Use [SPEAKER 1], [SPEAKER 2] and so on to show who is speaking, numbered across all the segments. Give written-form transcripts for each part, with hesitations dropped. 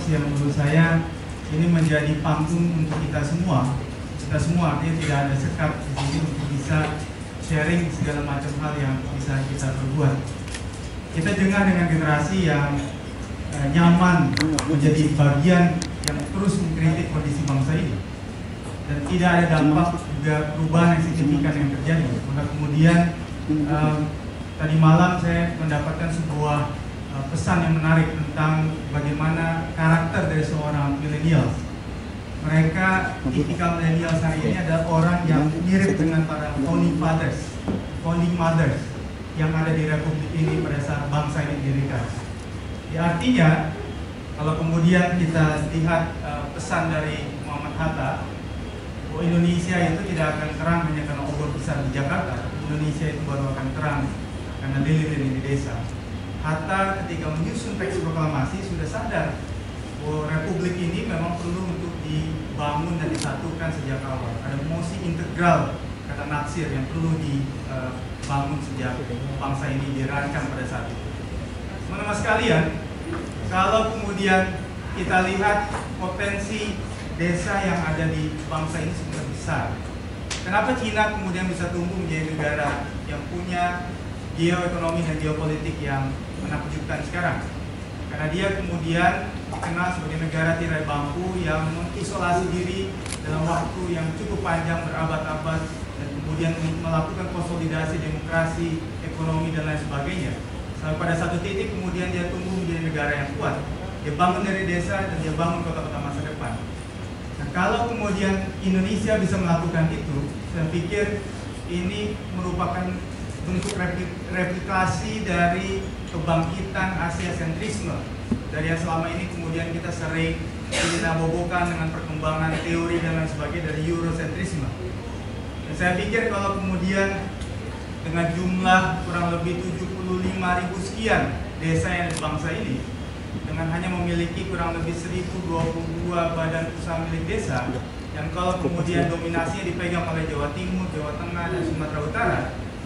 [SPEAKER 1] yang menurut saya ini menjadi panggung untuk kita semua. Kita semua artinya tidak ada sekat di sini untuk bisa sharing segala macam hal yang bisa kita perbuat. Kita dengar dengan generasi yang nyaman menjadi bagian yang terus mengkritik kondisi bangsa ini, dan tidak ada dampak juga perubahan yang signifikan yang terjadi. Maka kemudian tadi malam saya mendapatkan sebuah pesan yang menarik tentang bagaimana karakter dari seorang milenial. Mereka, tipikal milenial hari ini adalah orang yang mirip dengan para founding fathers, founding mothers yang ada di Republik ini pada saat bangsa ini didirikan. Ya, artinya kalau kemudian kita lihat pesan dari Muhammad Hatta, bahwa Indonesia itu tidak akan terang hanya karena obor besar di Jakarta. Indonesia itu baru akan terang karena lilin-lilin di desa. Hatta ketika menyusun teks proklamasi sudah sadar bahwa Republik ini memang perlu untuk dibangun dan disatukan sejak awal. Ada mosi integral, kata Natsir, yang perlu dibangun sejak bangsa ini dirancang pada saat itu. Teman-teman sekalian, kalau kemudian kita lihat potensi desa yang ada di bangsa ini sangat besar. Kenapa Cina kemudian bisa tumbuh menjadi negara yang punya geoekonomi dan geopolitik yang menakjubkan sekarang? Karena dia kemudian dikenal sebagai negara tirai bambu yang mengisolasi diri dalam waktu yang cukup panjang, berabad-abad, dan kemudian melakukan konsolidasi demokrasi, ekonomi, dan lain sebagainya. Sampai pada satu titik kemudian dia tumbuh menjadi negara yang kuat. Dia bangun dari desa dan dia bangun kota-kota masa depan. Nah, kalau kemudian Indonesia bisa melakukan itu, saya pikir ini merupakan bentuk replikasi dari kebangkitan Asia sentrisme, dari yang selama ini kemudian kita sering dinabobokan dengan perkembangan teori dan lain sebagainya dari Eurocentrisme. Dan saya pikir kalau kemudian dengan jumlah kurang lebih 75.000 sekian desa yang di bangsa ini, dengan hanya memiliki kurang lebih 1022 badan usaha milik desa, yang kalau kemudian dominasinya dipegang oleh Jawa Timur, Jawa Tengah, dan Sumatera Utara,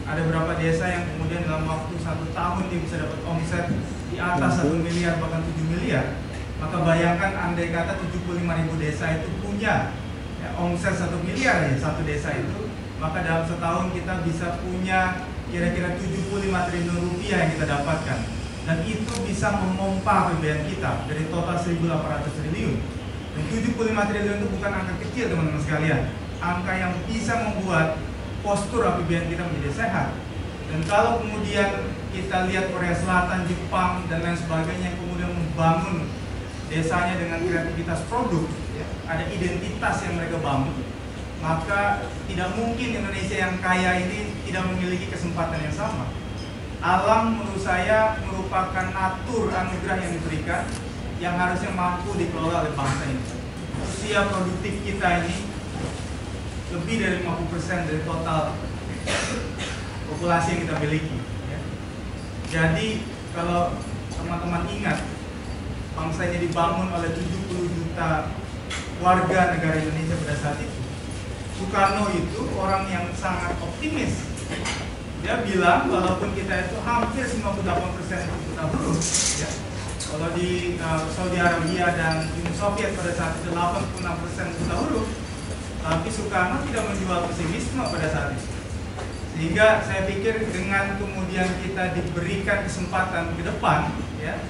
[SPEAKER 1] ada beberapa desa yang kemudian dalam waktu 1 tahun dia bisa dapat omset di atas 1 miliar bahkan 7 miliar. Maka bayangkan andai kata 75.000 desa itu punya omset 1 miliar ya, satu desa itu, maka dalam setahun kita bisa punya kira-kira 75 triliun rupiah yang kita dapatkan. Dan itu bisa memompa APBN kita dari total 1.800 triliun. Dan 75 triliun itu bukan angka kecil, teman-teman sekalian. Angka yang bisa membuat postur APBN kita menjadi sehat. Dan kalau kemudian kita lihat Korea Selatan, Jepang, dan lain sebagainya yang kemudian membangun desanya dengan kreativitas produk, ya, ada identitas yang mereka bangun, maka tidak mungkin Indonesia yang kaya ini tidak memiliki kesempatan yang sama. Alam menurut saya merupakan natur anugerah yang diberikan yang harusnya mampu dikelola oleh bangsa ini. Usia produktif kita ini lebih dari 50% dari total populasi yang kita miliki, ya. Jadi kalau teman-teman ingat, bangsa ini dibangun oleh 70 juta warga negara Indonesia pada saat itu. Soekarno itu orang yang sangat optimis. Dia bilang walaupun kita itu hampir 98% buta huruf, ya. Kalau di Saudi Arabia dan Uni Soviet pada saat itu 86% buta huruf, tapi Soekarno tidak menjual pesimisme pada saat itu. Sehingga saya pikir dengan kemudian kita diberikan kesempatan ke depan, ya,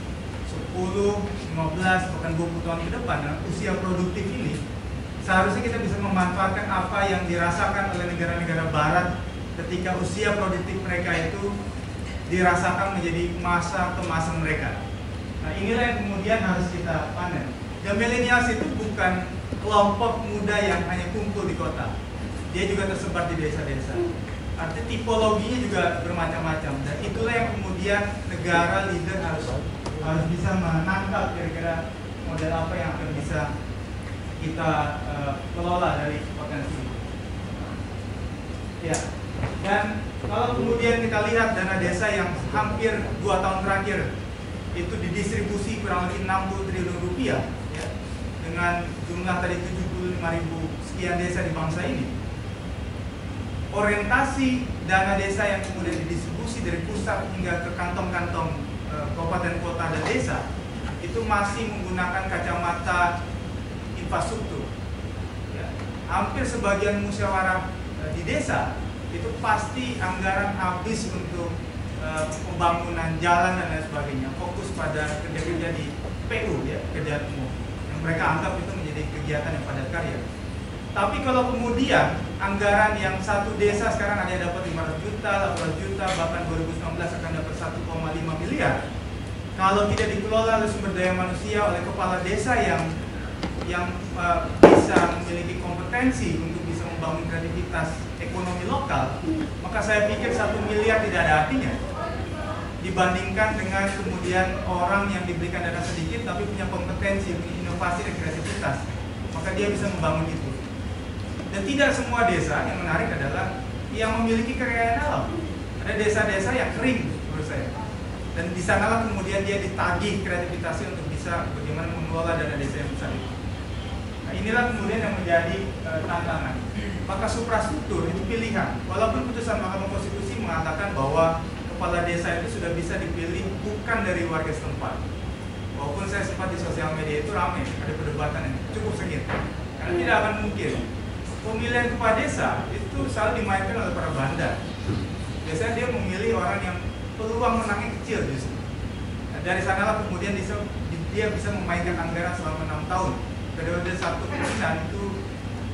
[SPEAKER 1] 10, 15, bahkan 20 tahun ke depan, nah, usia produktif ini, seharusnya kita bisa memanfaatkan apa yang dirasakan oleh negara-negara barat ketika usia produktif mereka itu dirasakan menjadi masa kemasan mereka. Nah, inilah yang kemudian harus kita panen. Dan milenials itu bukan kelompok muda yang hanya kumpul di kota. Dia juga tersebar di desa-desa. Artinya tipologinya juga bermacam-macam. Dan itulah yang kemudian negara leader harus bisa menangkap kira-kira model apa yang akan bisa kita kelola dari potensi itu. Ya. Dan kalau kemudian kita lihat dana desa yang hampir 2 tahun terakhir itu didistribusi kurang lebih 60 triliun rupiah, ya, dengan jumlah tadi 75.000 sekian desa di bangsa ini. Orientasi dana desa yang kemudian didistribusi dari pusat hingga ke kantong-kantong kabupaten kota dan desa itu itu masih menggunakan kacamata infrastruktur. Ya. Hampir sebagian musyawarah di desa itu pasti anggaran habis untuk pembangunan jalan dan lain sebagainya, fokus pada kerja-kerja di PU, ya, kerjaan umum yang mereka anggap itu menjadi kegiatan yang padat karya. Tapi kalau kemudian anggaran yang satu desa sekarang ada yang dapat 500 juta, 18 juta, bahkan 2019 akan dapat 1,5 miliar. Kalau tidak dikelola oleh sumber daya manusia, oleh kepala desa yang bisa memiliki kompetensi untuk bisa membangun kreativitas ekonomi lokal, maka saya pikir 1 miliar tidak ada artinya dibandingkan dengan kemudian orang yang diberikan dana sedikit tapi punya kompetensi, punya inovasi dan kreativitas, maka dia bisa membangun itu. Dan tidak semua desa, yang menarik adalah yang memiliki kekayaan alam. Ada desa-desa yang kering menurut saya, dan di sanalah kemudian dia ditagih kreativitasnya untuk bisa bagaimana mengelola dana desa yang besar itu. Nah, inilah kemudian yang menjadi tantangan. Maka suprastruktur itu pilihan. Walaupun putusan Mahkamah Konstitusi mengatakan bahwa kepala desa itu sudah bisa dipilih bukan dari warga setempat. Walaupun saya sempat di sosial media itu ramai, ada perdebatan yang cukup sengit. Karena tidak akan mungkin pemilihan kepala desa itu selalu dimainkan oleh para bandar. Biasanya dia memilih orang yang peluang menangnya kecil justru. Nah, dari sanalah kemudian dia bisa memainkan anggaran selama 6 tahun. Periode satu pimpinan itu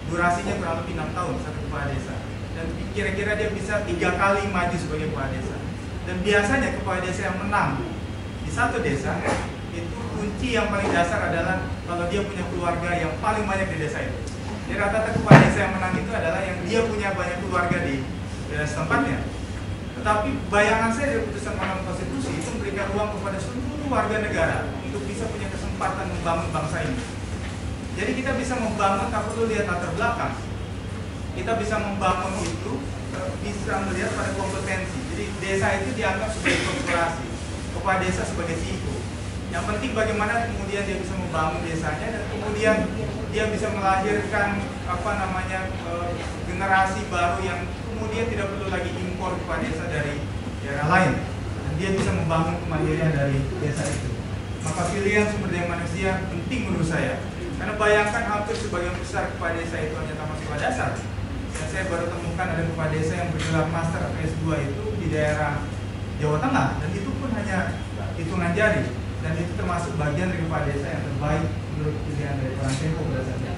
[SPEAKER 1] durasinya kurang lebih 6 tahun satu kepala desa. Dan kira-kira dia bisa 3 kali maju sebagai kepala desa. Dan biasanya kepala desa yang menang di satu desa itu kunci yang paling dasar adalah kalau dia punya keluarga yang paling banyak di desa itu. Jadi rata-rata kepala desa yang menang itu adalah yang dia punya banyak keluarga di daerah tempatnya. Tetapi bayangan saya dari putusan Mahkamah Konstitusi itu memberikan ruang kepada seluruh warga negara untuk bisa punya kesempatan membangun bangsa ini. Jadi kita bisa membangun, tak perlu lihat latar belakang. Kita bisa membangun itu bisa melihat pada kompetensi. Jadi desa itu dianggap sebagai korporasi, kepala desa sebagai CEO. Yang penting bagaimana kemudian dia bisa membangun desanya dan kemudian dia bisa melahirkan generasi baru yang kemudian tidak perlu lagi impor kepala desa dari daerah lain. Dan dia bisa membangun kemandirian dari desa itu. Maka pilihan sumber daya manusia penting menurut saya. Karena bayangkan hampir sebagian besar kepala desa itu hanya tamat sekolah dasar. Dan saya baru temukan ada kepala desa yang bergelar master atau S2 itu di daerah Jawa Tengah, dan itu pun hanya hitungan jari. Dan itu termasuk bagian dari kepala desa yang terbaik menurut pilihan dari orang Tempo berdasarkan.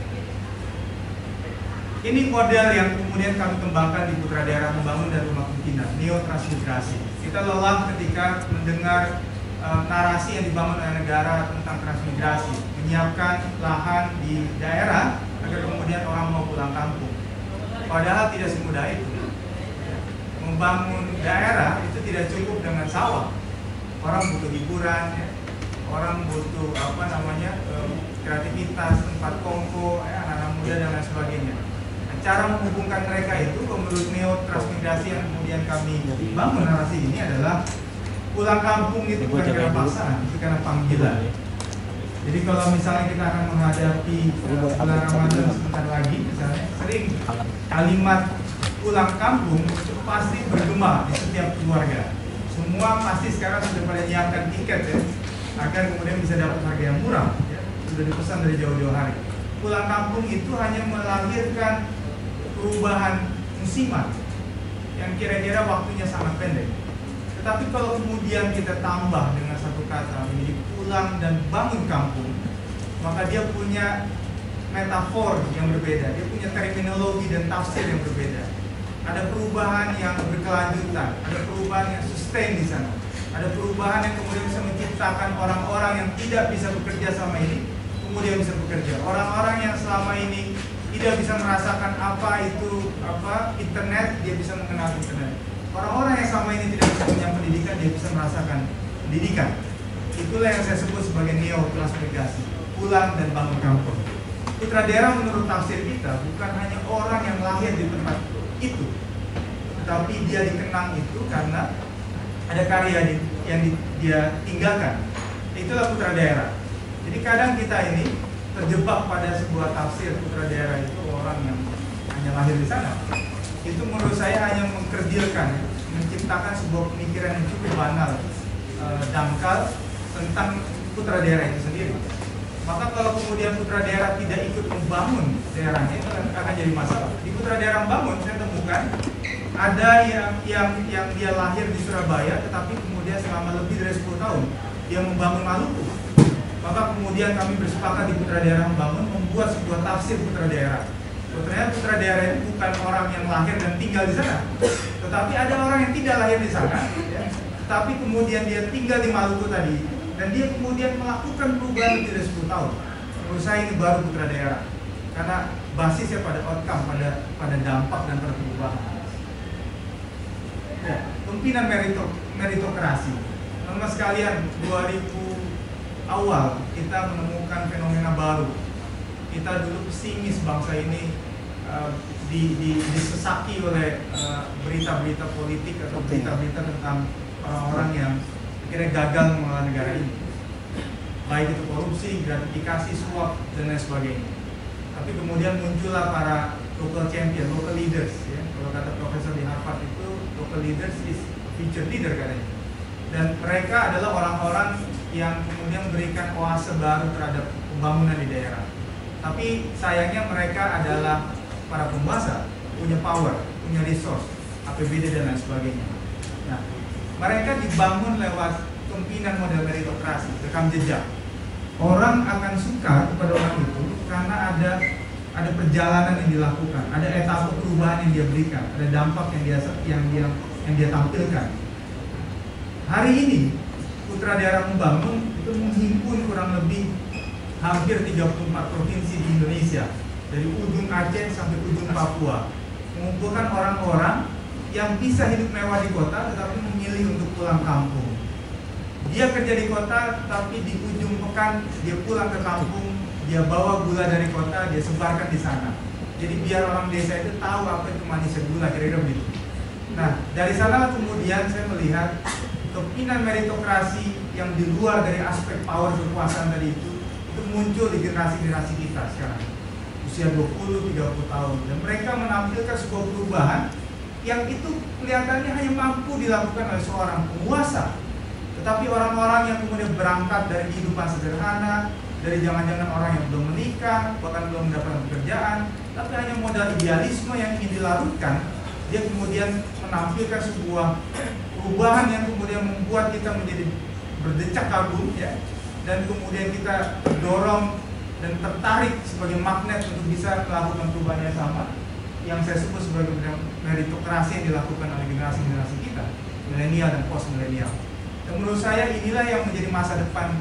[SPEAKER 1] Ini model yang kemudian kami kembangkan di Putra Daerah Membangun dan Rumah Pimpinan, neo-transmigrasi. Kita lelah ketika mendengar narasi yang dibangun oleh negara tentang transmigrasi, menyiapkan lahan di daerah agar kemudian orang mau pulang kampung. Padahal tidak semudah itu. Membangun daerah itu tidak cukup dengan sawah. Orang butuh hiburan, ya. Orang butuh kreativitas, tempat kongko, anak-anak muda dan lain sebagainya. Nah, cara menghubungkan mereka itu menurut neo-transmigrasi yang kemudian kami bangun narasi ini adalah pulang kampung itu bukan karena paksaan, itu karena panggilan. Jadi kalau misalnya kita akan menghadapi bulan Ramadan sebentar lagi, misalnya sering kalimat pulang kampung itu pasti bergema di setiap keluarga. Semua pasti sekarang sudah pada nyiapkan tiket, ya, agar kemudian bisa dapat harga yang murah, ya. Sudah dipesan dari jauh-jauh hari. Pulang kampung itu hanya melahirkan perubahan musiman yang kira-kira waktunya sangat pendek. Tetapi kalau kemudian kita tambah dengan satu kata menjadi pulang dan bangun kampung, maka dia punya metafor yang berbeda, dia punya terminologi dan tafsir yang berbeda. Ada perubahan yang berkelanjutan, ada perubahan yang sustain di sana, ada perubahan yang kemudian bisa menciptakan orang-orang yang tidak bisa bekerja selama ini kemudian bisa bekerja. Orang-orang yang selama ini tidak bisa merasakan apa itu internet, dia bisa mengenal internet. Orang-orang yang selama ini tidak bisa punya pendidikan, dia bisa merasakan pendidikan. Itulah yang saya sebut sebagai neo-transmigrasi, pulang dan bangun kampung. Putra daerah menurut tafsir kita bukan hanya orang yang lahir di tempat itu, tetapi dia dikenang itu karena ada karya yang dia tinggalkan. Itulah putra daerah. Jadi kadang kita ini terjebak pada sebuah tafsir putra daerah itu orang yang hanya lahir di sana. Itu menurut saya hanya mengkerdilkan, menciptakan sebuah pemikiran yang cukup banal, dangkal tentang putra daerah itu sendiri. Maka kalau kemudian putra daerah tidak ikut membangun daerahnya, itu akan jadi masalah. Di putra daerah membangun, saya temukan ada yang dia lahir di Surabaya, tetapi kemudian selama lebih dari 10 tahun dia membangun Maluku. Maka kemudian kami bersepakat di putra daerah membangun membuat sebuah tafsir putra daerah. Ternyata putra daerah itu bukan orang yang lahir dan tinggal di sana, tetapi ada orang yang tidak lahir di sana, ya, tapi kemudian dia tinggal di Maluku tadi, dan dia kemudian melakukan perubahan lebih dari 10 tahun. Menurut saya ini baru putra daerah, karena basisnya pada outcome, pada dampak dan pada perubahan. Ya, pimpinan meritokrasi. Teman-teman sekalian, 2000 awal kita menemukan fenomena baru. Kita dulu pesimis bangsa ini disesaki oleh berita-berita politik atau berita-berita tentang orang-orang yang kira gagal mengelola negara ini, baik itu korupsi, gratifikasi, suap, dan lain sebagainya. Tapi kemudian muncullah para local champion, local leaders, ya. Kalau kata profesor di Harvard itu, local leaders is future leader katanya. Dan mereka adalah orang-orang yang kemudian memberikan oase baru terhadap pembangunan di daerah. Tapi sayangnya mereka adalah para penguasa, punya power, punya resource, APBD dan lain sebagainya. Nah, mereka dibangun lewat pimpinan model meritokrasi, rekam jejak. Orang akan suka kepada orang itu karena ada perjalanan yang dilakukan, ada etapa perubahan yang dia berikan, ada dampak yang dia tampilkan. Hari ini putra daerah membangun itu menghimpun kurang lebih hampir 34 provinsi di Indonesia, dari ujung Aceh sampai ujung Papua, mengumpulkan orang-orang yang bisa hidup mewah di kota tetapi memilih untuk pulang kampung. Dia kerja di kota tapi di ujung pekan dia pulang ke kampung, dia bawa gula dari kota, dia sebarkan di sana. Jadi biar orang desa itu tahu apa itu manisnya gula, kira-kira begitu. Nah, dari sana kemudian saya melihat kepemimpinan meritokrasi yang di luar dari aspek power kekuasaan tadi itu muncul di generasi-generasi kita sekarang, usia 20-30 tahun, dan mereka menampilkan sebuah perubahan yang itu kelihatannya hanya mampu dilakukan oleh seorang penguasa. Tetapi orang-orang yang kemudian berangkat dari kehidupan sederhana, dari jangan-jangan orang yang belum menikah, bahkan belum mendapatkan pekerjaan, tapi hanya modal idealisme yang ingin dilarutkan, dia kemudian menampilkan sebuah perubahan yang kemudian membuat kita menjadi berdecak kagum, ya, dan kemudian kita dorong dan tertarik sebagai magnet untuk bisa melakukan perubahan yang sama, yang saya sebut sebagai meritokrasi yang dilakukan oleh generasi-generasi kita, milenial dan post milenial. Dan menurut saya inilah yang menjadi masa depan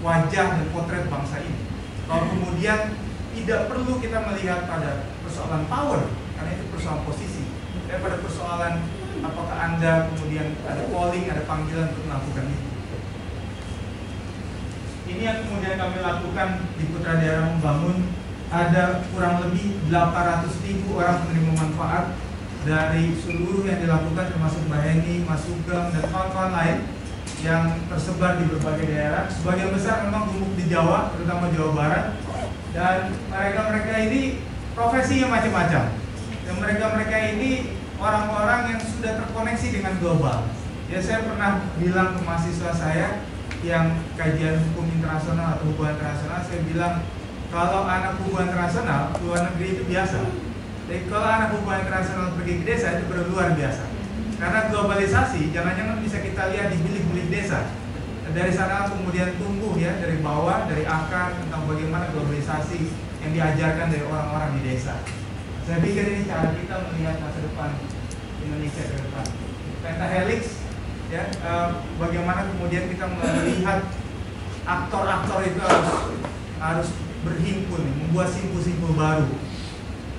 [SPEAKER 1] wajah dan potret bangsa ini. Kalau kemudian tidak perlu kita melihat pada persoalan power, karena itu persoalan posisi, dan pada persoalan apakah Anda kemudian ada calling, ada panggilan untuk melakukan itu. Ini yang kemudian kami lakukan di Putra Daerah Membangun. Ada kurang lebih 800.000 orang penerima manfaat dari seluruh yang dilakukan, termasuk Mbak Heni, Mas Sugeng, dan kawan-kawan lain yang tersebar di berbagai daerah. Sebagian besar memang gumuk di Jawa, terutama Jawa Barat. Dan mereka-mereka ini profesinya macam-macam. Dan mereka-mereka ini orang-orang yang sudah terkoneksi dengan global. Ya, saya pernah bilang ke mahasiswa saya yang kajian hukum internasional atau hubungan internasional, saya bilang kalau anak hubungan internasional luar negeri itu biasa, tapi kalau anak hubungan internasional pergi ke desa itu baru luar biasa. Karena globalisasi jangan-jangan bisa kita lihat di bilik-bilik desa. Dari sana kemudian tumbuh, ya, dari bawah, dari akar, tentang bagaimana globalisasi yang diajarkan dari orang-orang di desa. Saya pikir ini cara kita melihat masa depan Indonesia ke depan. Pentahelix, ya, bagaimana kemudian kita melihat aktor-aktor itu harus berhimpun, membuat simpul-simpul baru.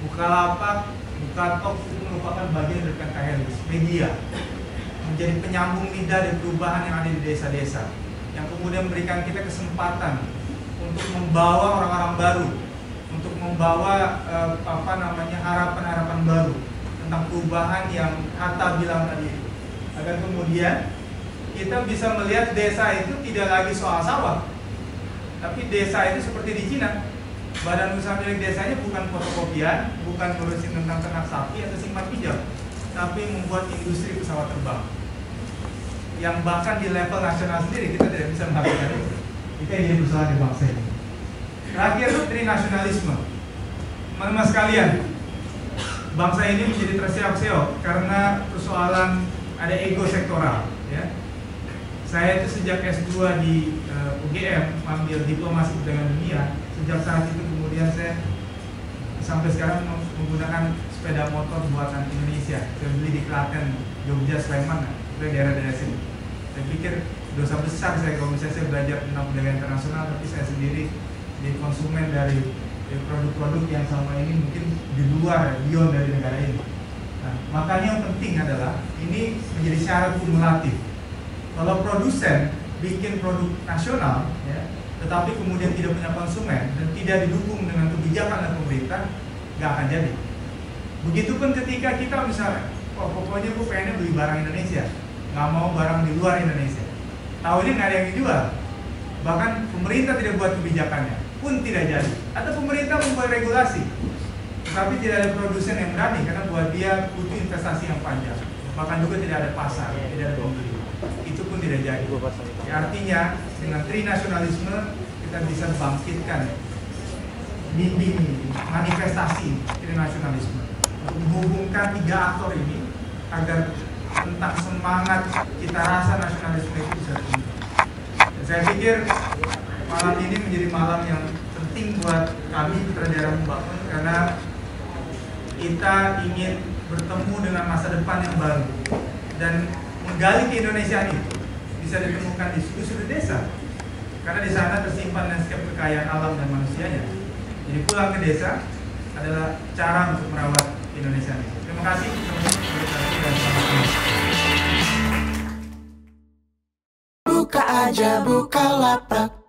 [SPEAKER 1] Bukalapak, Bukatalk itu merupakan bagian dari Pentahelix, media, menjadi penyambung lidah dan perubahan yang ada di desa-desa, yang kemudian memberikan kita kesempatan untuk membawa orang-orang baru, untuk membawa harapan-harapan baru tentang perubahan yang Hatta bilang tadi, agar kemudian kita bisa melihat desa itu tidak lagi soal sawah, tapi desa itu seperti di Cina, badan usaha milik desanya bukan fotokopian, bukan ngurusin tentang ternak sapi atau simpan pinjam, tapi membuat industri pesawat terbang yang bahkan di level nasional sendiri kita tidak bisa melakukan itu. Di Itu yang jadi persoalan di bangsa ini. Terakhir, trinasionalisme. Teman-teman sekalian, bangsa ini menjadi terseok-seok karena persoalan ada ego sektoral. Ya. Saya itu sejak S2 di UGM ambil diplomasi perdagangan dunia. Sejak saat itu kemudian saya sampai sekarang menggunakan sepeda motor buatan Indonesia. Saya beli di Klaten, Jogja, Sleman, itu daerah-daerah sini. Saya pikir dosa besar saya kalau misalnya saya belajar tentang perdagangan internasional, tapi saya sendiri di konsumen dari produk-produk yang selama ini mungkin di luar, beyond dari negara ini. Nah, makanya yang penting adalah ini menjadi syarat kumulatif. Kalau produsen bikin produk nasional, ya, tetapi kemudian tidak punya konsumen dan tidak didukung dengan kebijakan dan pemerintah, nggak akan jadi. Begitupun ketika kita misalnya, oh pokoknya gue pengennya beli barang Indonesia, nggak mau barang di luar Indonesia. Tahu ini nggak ada yang dijual. Bahkan pemerintah tidak buat kebijakannya, pun tidak jadi. Atau pemerintah membuat regulasi, tapi tidak ada produsen yang berani karena buat dia butuh investasi yang panjang. Bahkan juga tidak ada pasar, tidak ada pembeli. Itu pun tidak jadi. Ya, artinya dengan trinasionalisme kita bisa bangkitkan mimpi-mimpi, manifestasi trinasionalisme untuk menghubungkan tiga aktor ini agar tentang semangat cita rasa nasionalisme itu bisa tumbuh. Saya pikir malam ini menjadi malam yang penting buat kami Putra Daerah Membangun karena kita ingin bertemu dengan masa depan yang baru dan menggali keindonesiaan itu bisa ditemukan di sudut-sudut desa karena di sana tersimpan dan setiap kekayaan alam dan manusianya. Jadi pulang ke desa adalah cara untuk merawat Indonesia ini. Terima kasih teman-teman.
[SPEAKER 2] Buka aja Bukalapak.